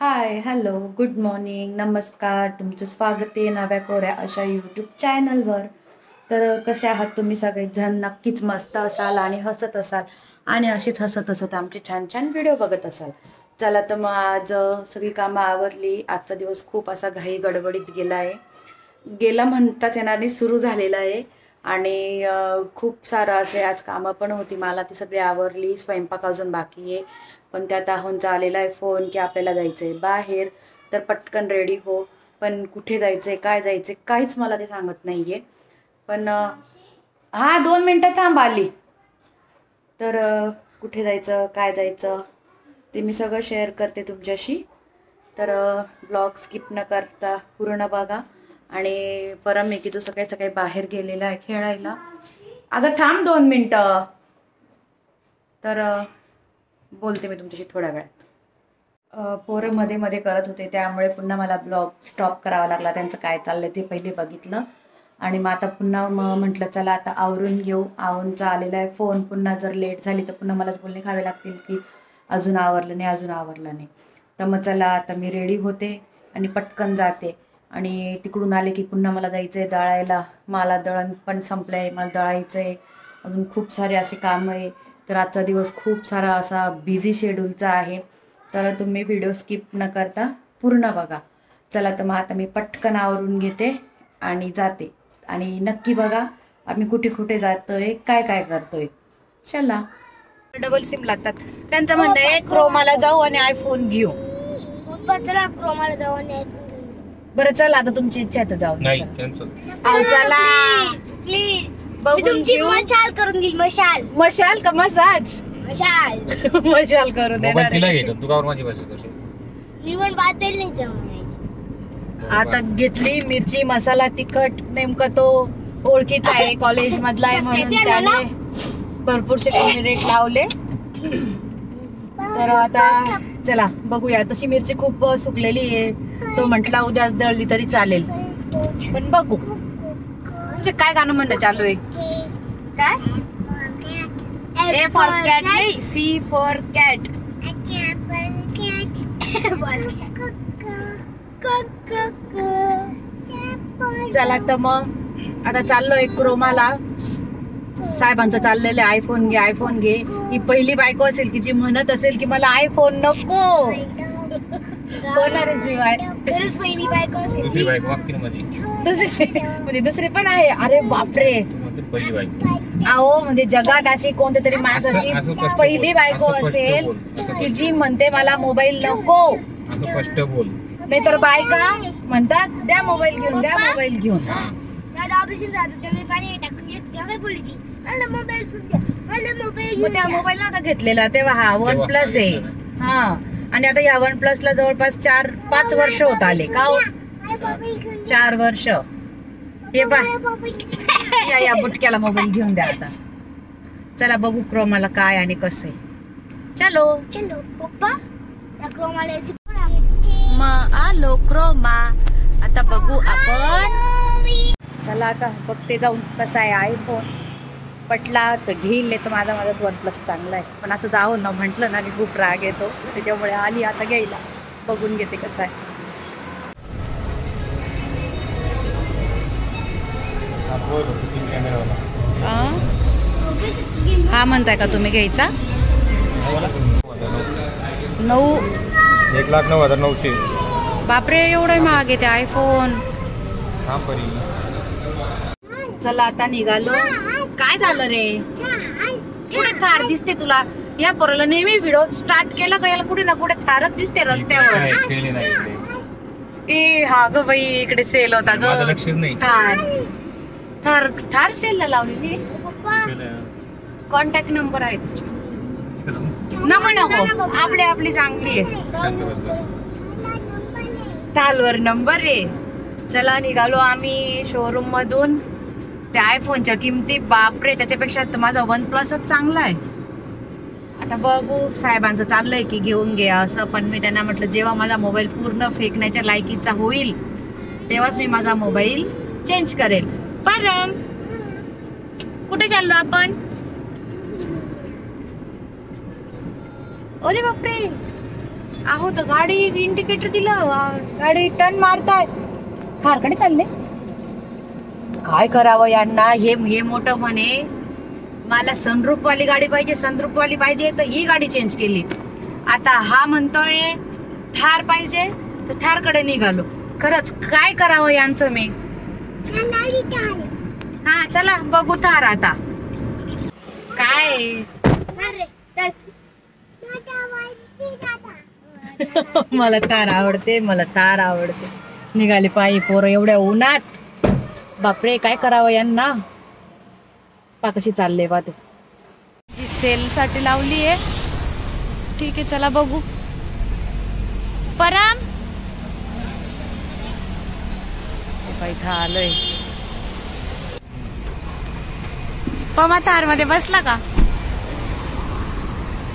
हाय, hello, good morning, नमस्कार. तुमचं स्वागत आहे नव्या कोऱ्या अशा यूट्यूब चॅनलवर. तर कसे आहात तुम्ही सगळेजण? नक्कीच मस्त असाल आणि हसत असाल आणि अशीच हसत हसत आमचे छान छान व्हिडिओ बघत असाल. चला तर मग आज सगळी कामं आवरली. आजचा दिवस खूप असा घाई गडबडीत गेला आहे. गेला म्हणताच येणार नाही, सुरू झालेला आहे. आणि खूप सारं असे आज कामं पण होती मला, ती सगळी आवरली. स्वयंपाक अजून बाकी आहे. पण त्यात आहोंचा आलेला आहे फोन की आपल्याला जायचं आहे बाहेर. तर पटकन रेडी हो. पण कुठे जायचं आहे, काय जायचं आहे, काहीच मला ते सांगत नाही आहे. पण हां, 2 मिनटं थांब, आली. तर कुठे जायचं, काय जायचं, ते मी सगळं शेअर करते तुमच्याशी. तर ब्लॉग स्किप न करता पूर्ण बघा. आणि परम आहे की तू सकाळी सकाळी बाहेर गेलेला आहे खेळायला. अगं थांब 2 मिनटं. तर बोलते मी तुमच्याशी थोड्या वेळात. पोरं मध्ये मध्ये करत होते, त्यामुळे पुन्हा मला ब्लॉग स्टॉप करावा लागला. त्यांचं काय चाललंय ते पहिले बघितलं आणि मग आता पुन्हा म्हटलं चला आता आवरून घेऊ. आवूनचा आलेला आहे फोन. पुन्हा जर लेट झाली तर पुन्हा मलाच बोलणे खावे लागतील की अजून आवरलं नाही, अजून आवरलं नाही. तर मग चला आता मी रेडी होते आणि पटकन जाते. आणि तिकडून आले की पुन्हा मला जायचं आहे दळायला. मला दळण पण संपलं आहे, मला दळायचं आहे. अजून खूप सारे असे कामं आहे. तर आजचा दिवस खूप सारा असा बिझी शेड्यूलचा आहे. तर तुम्ही व्हिडिओ स्किप न करता पूर्ण बघा. चला तर मग आता मी पटकन आवरून घेते आणि जाते. आणि नक्की बघा आम्ही कुठे कुठे जातोय, काय काय करतोय. चला. डबल सिम लागतात. त्यांचं म्हणणं आहे क्रोमाला जाऊ आणि आयफोन घेऊ. पप्पा चला क्रोमाला जाऊ आणि आयफोन घेऊ. बरं चला, आता तुमची इच्छा आहे तर जाऊ. नाही कॅन्सल. चला प्लीज बघून तुमची घेऊ. मशाल करून देईल. मशाल मशाल का मसाज? मशाल मशाल करू दे. मोबाईल तिला घ्यायचं, तू कावर माझी भाषा करशील? मी पण बातेल नाही जाऊ. आता घेतली मिरची मसाला तिखट. नेमकं तो ओळखीचा आहे, कॉलेज मधला आहे म्हणून त्याने भरपूरसे कमी रेट लावले. तर आता चला बघूया. तशी मिरची खूप सुकलेली आहे. तो म्हटला उद्याच दळली तरी चालेल, पण बघू. काय गाणं म्हणणं चालू आहे? काय? ए फॉर कॅट नाही, सी फॉर कॅट. चला तर मग आता चाललोय क्रोमाला. साहेबांचं चाललेलं आहे आयफोन घे, आयफोन घे. ही पहिली बायको असेल की जी म्हणत असेल की मला आयफोन नको. होणार शिवाय खरंच पहिली बायको असेल. दुसरी बाईक वाक्य मध्ये दुसरी म्हणजे दुसरी पण आहे. अरे बापरे, पहिली बाईक. अहो म्हणजे जगात अशी कोणत्या तरी माणसाची पहिली बायको असेल की जी म्हणते मला मोबाईल नको. असं स्पष्ट बोल. नाहीतर बायका म्हणतात द्या मोबाईल घेऊन, द्या मोबाईल घेऊन. ऑपरेशन झालं त्यामुळे पाणी टाकून घेत तेव्हा बोलायची मला मोबाईल घेऊन द्या, मला मोबाईल. मग त्या मोबाईल नव्हता घेतलेला तेव्हा. हा OnePlus आहे. हा, आणि आता या OnePlus ला जवळपास 4-5 वर्ष होत आले का हो? 4 वर्ष. हे बा या बुटक्याला मोबाईल घेऊन द्या आता. चला बघू क्रोमाला काय आणि कसं आहे. चलो चलो पप्पा क्रोमाला मग आलो क्रोमा. आता बघू आपण. चला आता बघते जाऊन कसा आहे आयफोन. पटला तर घेईल, नाही तर माझाच OnePlus चांगला आहे. पण असं जाऊन ना म्हटलं ना की खूप राग येतो, त्याच्यामुळे आली आता घ्यायला. बघून घेते कसं आहे. हा म्हणताय का तुम्ही घ्यायचा? 1,09,900. बापरे, एवढं महाग आहे ते आयफोन. चला आता निघालो. काय झालं रे? कुठे थार दिसते तुला? या पोराला नेहमी व्हिडिओ स्टार्ट केला का याला कुठे ना कुठे थारच दिसते रस्त्यावर. ए हा ग बाई, इकडे सेल होता ग. थार थार थार सेल ला लावलेली. कॉन्टॅक्ट नंबर आहे त्याच्या. नको आपली आपली चांगली आहे. थालवर नंबर आहे. चला निघालो आम्ही शोरूम मधून. त्या आयफोनच्या किमती बापरे, त्याच्यापेक्षा तर माझा OnePlusच चांगला आहे. आता बघू, साहेबांचं चाललंय की घेऊन घ्या असं. पण मी त्यांना म्हटलं जेव्हा माझा मोबाईल पूर्ण फेकण्याच्या लायकीचा होईल तेव्हाच मी माझा मोबाईल चेंज करेल. परम कुठे चाललो आपण? अरे बापरे, अहो तर गाडी इंडिकेटर दिलं, गाडी टर्न मारताय, खारकडे चालले. काय करावं यांना. हे मोठं म्हणे मला सनरूफ वाली गाडी पाहिजे, सनरूफ वाली पाहिजे, तर ही गाडी चेंज केली. आता हा म्हणतोय थार पाहिजे, तर थार कडे निघालो. खरंच काय करावं यांचं मी. हा चला बघू थार आता. काय मला थार आवडते, मला थार आवडते. निघाले पायी पोरं एवढ्या उन्हात. बापरे काय करावं यांना. पा कशी चालले बा ते. सेल साठी लावली आहे. ठीक आहे चला बघू. परम इथं आलोय. पमा थार मध्ये बसला का.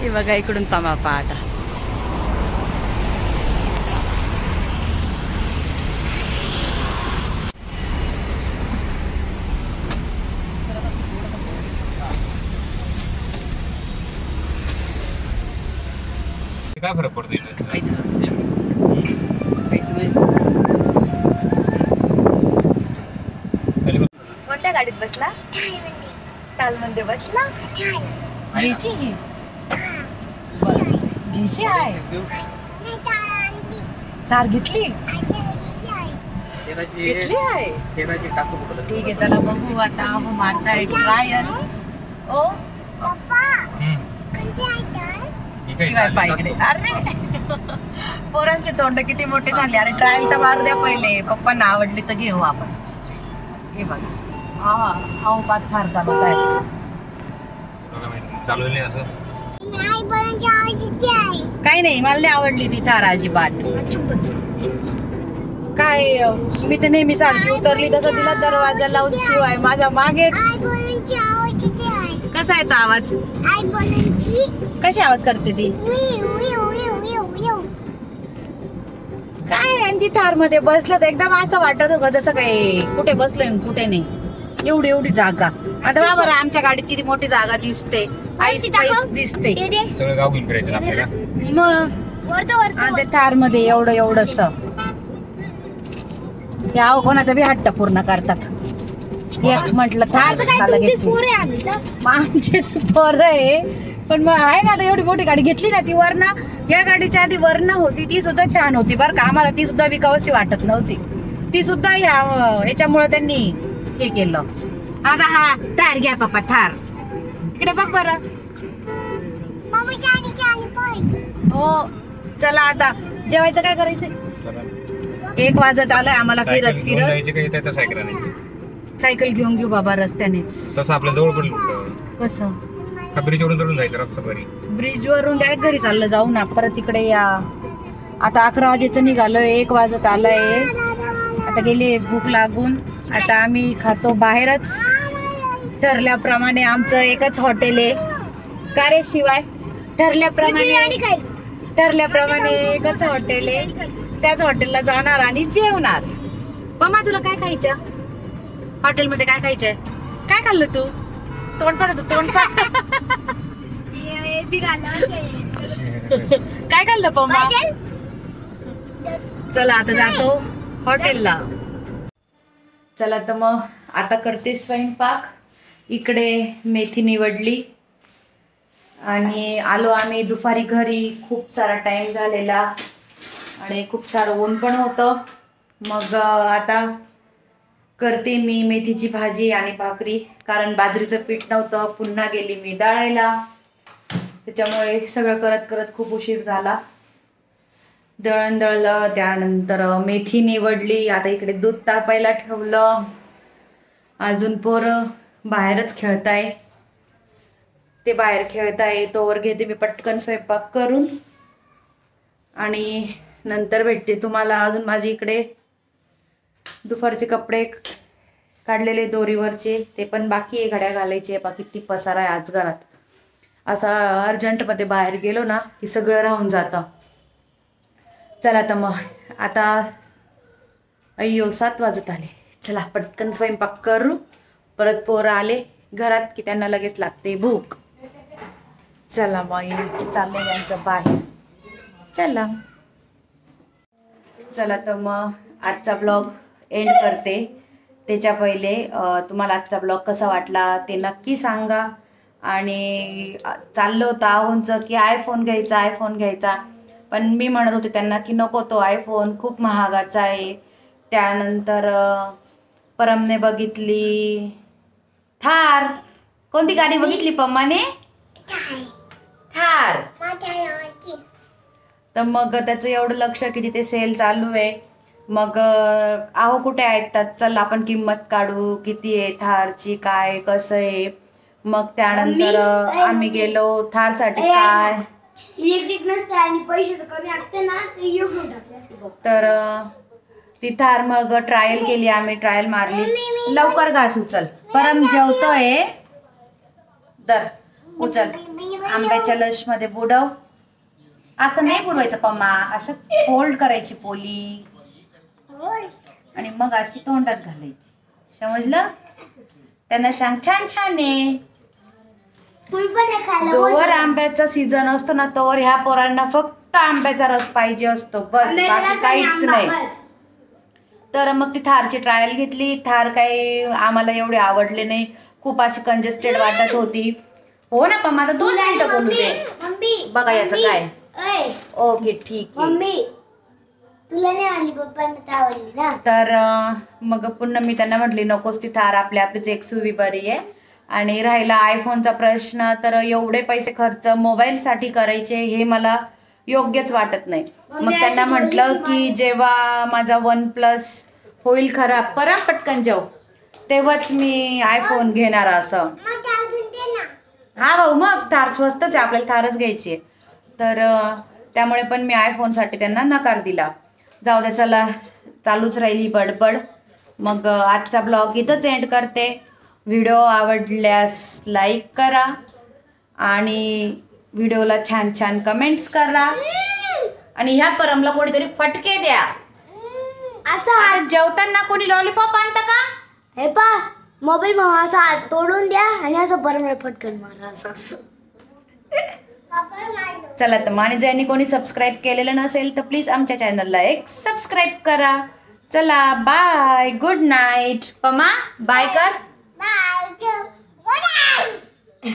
हे बघा इकडून पमा पा आता. काय फरक पडतो कोणत्या गाडीत बसला. तालमध्ये बसला. घ्यायची ही घ्यायची आहे. थार घेतली घेतली आहे. ठीक आहे चला बघू आता. हो मारताय ट्रायल. ओ शिवाय पाहिजे. अरे पोरांचे तोंड किती मोठे झाले. अरे ट्रायल तर मारू द्या पहिले. पप्पांना आवडली तर घेऊ आपण. हे बघा हा पाच थार चालवत आहे. काही नाही मला नाही आवडली ती थार अजिबात. काय मी तर नेहमी सारखी उतरली तसं तिला दरवाजा लावून शिवाय माझा मागेच. कसा येतो आवाज. कशी आवाज करते ती. काय आणि ती थार मध्ये बसलं तर एकदम असं वाटत होतं जसं काही कुठे बसलोय कुठे नाही. एवढी एवढी जागा. आता बाबा आमच्या गाडीत किती मोठी जागा दिसते. आईस पाईस दिसते. सगळं गाव घेऊन फिरायचं आपल्याला. मग ते थार मध्ये एवढं एवढंस या कोणाचा बी हट्ट पूर्ण करतात. एक म्हटलं थार आमचेच पोर आहे. पण मग आहे ना आता एवढी मोठी गाडी घेतली ना ती वरना. या गाडीच्या आधी वरना होती ती सुद्धा छान होती बरं का. आम्हाला ती सुद्धा विकावशी वाटत नव्हती. ती सुद्धा याच्यामुळे त्यांनी हे केलं. आता हा थार घ्या पप्पा थार. इकडे बघ बरं. हो चला आता जेवायचं काय करायचंय. 1 वाजत आलाय आम्हाला फिरत फिरत. सायकल घेऊन घेऊ बाबा रस्त्यानेच. तसं आपल्या जवळ पण कसं ब्रिज वरून चढून जायचं रस्त्यावरी. ब्रिज वरून डायरेक्ट घरी चाललं जाऊ ना. परत तिकडे या. आता 11 वाजेचं निघालोय. 1 वाजत आलाय. आता गेली भूक लागून. आता आम्ही खातो बाहेरच. ठरल्याप्रमाणे आमचं एकच हॉटेल आहे. का रे शिवाय. ठरल्याप्रमाणे एकच हॉटेल आहे. त्याच हॉटेलला जाणार आणि जेवणार. पमा तुला काय खायचं हॉटेलमध्ये. काय खायचंय. काय खाल्लं तू. तोंड पाहतो तोंड काय खाल्लं पमा. चला आता जातो हॉटेलला. चला तर मग आता करते स्वयंपाक. इकडे मेथी निवडली आणि आलो आम्ही दुपारी घरी. खूप सारा टाइम झालेला आणि खूप सारं ऊन पण होतं. मग आता करते मी मेथीची भाजी आणि भाकरी. कारण बाजरीचं पीठ नव्हतं. पुन्हा गेली मी दळायला. त्याच्यामुळे सगळं करत करत खूप उशीर झाला. दळण दळलं. त्यानंतर मेथी निवडली. आता इकडे दूध तापायला ठेवलं. अजून पोरं बाहेरच खेळताय. ते बाहेर खेळताय तोवर घेते मी पटकन स्वयंपाक करून आणि नंतर भेटते तुम्हाला. अजून माझी इकडे दुपारचे कपडे काढलेले दोरीवरचे ते पण बाकी आहे. घड्या घालायचे. बाकी ती पसारा आहे आज घरात. असा अर्जंटमध्ये बाहेर गेलो ना की सगळं राहून जातं. चला तर मग आता 7 वाजत आले. चला पटकन स्वयंपाक करू. परत पोरं आले घरात की त्यांना लगेच लागते भूक. चला मग चाललंय यांचं बाहेर. चला चला तर मग आजचा ब्लॉग एंड करते. त्याच्या पहिले तुम्हाला आजचा ब्लॉग कसा वाटला ते नक्की सांगा. आणि चाललं होतं आहोंचं की आयफोन घ्यायचा, पण मी म्हणत होते त्यांना की नको, तो आयफोन खूप महागाचा आहे. त्यानंतर परमने बघितली थार. कोणती गाडी बघितली पम्माने? थार. तर मग त्याचं एवढं लक्ष की तिथे सेल चालू आहे. मग आहो कुठे ऐकतात, चल आपण किंमत काढू, किती आहे थारची, काय कसं आहे. मग त्यानंतर आम्ही गेलो थारसाठी. काय इलेक्ट्रिक नसते आणि पैसे तर कमी असते ना, ते घेऊन टाकले असते बघ. तर ती थार मग ट्रायल केली, आम्ही ट्रायल मारली. लवकर घास उचल, परम जेवतोय. दर उचल, आंब्याच्या लश मध्ये बुडव. असं नाही बुडवायचं पम्मा, असं फोल्ड करायची पोली आणि मग अशी तोंडात घालायची. समजलं? त्यांना सांग छान छान आहे. तुम्ही पण हे खायला जोवर आंब्याचा सीझन असतो ना, तोवर ह्या पोरांना फक्त आंब्याचा रस पाहिजे असतो, बस, बाकी काहीच नाही. तर मग ती थारची ट्रायल घेतली. थार काही आम्हाला एवढे आवडले नाही, खूप अशी कंजेस्टेड वाटत होती. हो ना पम्मा, आता 2 मिनिटं बोलू दे. बघा याचं काय. ओके ठीक आहे. मम्मी तुला नाही आवडली, पप्पांना आवडली ना. तर मग पुन्हा मी त्यांना म्हटली नकोच ती थार, आपलीच एक्सयूव्ही बरी आहे. आणि राहिला आयफोनचा प्रश्न, तर एवढे पैसे खर्च मोबाईलसाठी करायचे हे मला योग्यच वाटत नाही. मग त्यांना म्हटलं की जेव्हा माझा OnePlus होईल खराब, परम पटकन जाऊ, तेव्हाच मी आयफोन घेणार असं. हा भाऊ, मग थार स्वस्तच आहे, आपल्याला थारच घ्यायची आहे. तर त्यामुळे पण मी आयफोनसाठी त्यांना नकार दिला. जाऊ दे, चला चालूच राहिली बडबड. मग आजचा ब्लॉग इथंच एंड करते. व्हिडिओ आवडल्यास लाईक करा आणि व्हिडिओला छान छान कमेंट्स करा. आणि ह्या परमला कोणीतरी फटके द्या. असं जेवताना कोणी लॉलीपॉप आणतं का? हे पा मोबाईल असा हात तोडून द्या आणि असं बरोबर फटकन मारा असं. चला तर, आणि ज्यांनी कोणी सबस्क्राईब केलेलं नसेल तर प्लीज आमच्या चॅनलला एक सबस्क्राईब करा. चला बाय, गुड नाईट. पमा बाय कर. बाय.